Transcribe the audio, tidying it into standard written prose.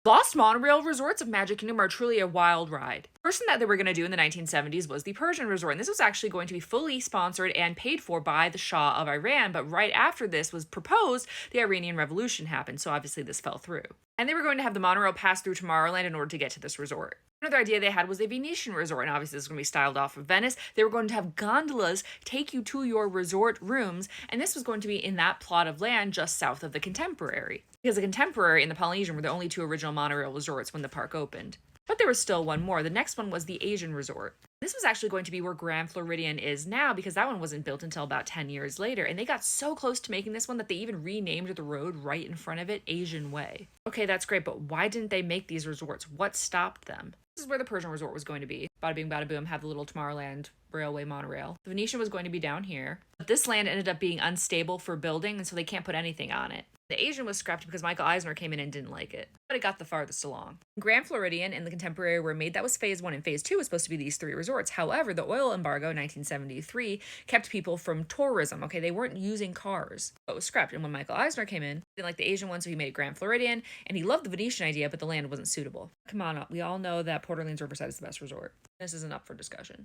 Lost monorail resorts of Magic Kingdom are truly a wild ride. The first thing that they were going to do in the 1970s was the Persian resort, and this was actually going to be fully sponsored and paid for by the Shah of Iran, but right after this was proposed, the Iranian Revolution happened, so obviously this fell through. And they were going to have the monorail pass through Tomorrowland in order to get to this resort. Another idea they had was a Venetian resort, and obviously this is going to be styled off of Venice. They were going to have gondolas take you to your resort rooms, and this was going to be in that plot of land just south of the Contemporary. Because the Contemporary and the Polynesian were the only two original monorail resorts when the park opened. But there was still one more. The next one was the Asian resort. This was actually going to be where Grand Floridian is now, because that one wasn't built until about 10 years later, and they got so close to making this one that they even renamed the road right in front of it Asian Way. Okay, that's great, but why didn't they make these resorts? What stopped them? This is where the Persian resort was going to be. Bada bing, bada boom, have the little Tomorrowland railway monorail. The Venetian was going to be down here. But this land ended up being unstable for building, and so they can't put anything on it. The Asian was scrapped because Michael Eisner came in and didn't like it, but it got the farthest along. Grand Floridian and the Contemporary were made. That was phase 1, and phase 2 was supposed to be these 3 resorts. However, the oil embargo in 1973 kept people from tourism. Okay, they weren't using cars. It was scrapped, and when Michael Eisner came in, he didn't like the Asian one, so he made Grand Floridian, and he loved the Venetian idea, but the land wasn't suitable. Come on, we all know that Port Orleans Riverside is the best resort. This isn't up for discussion.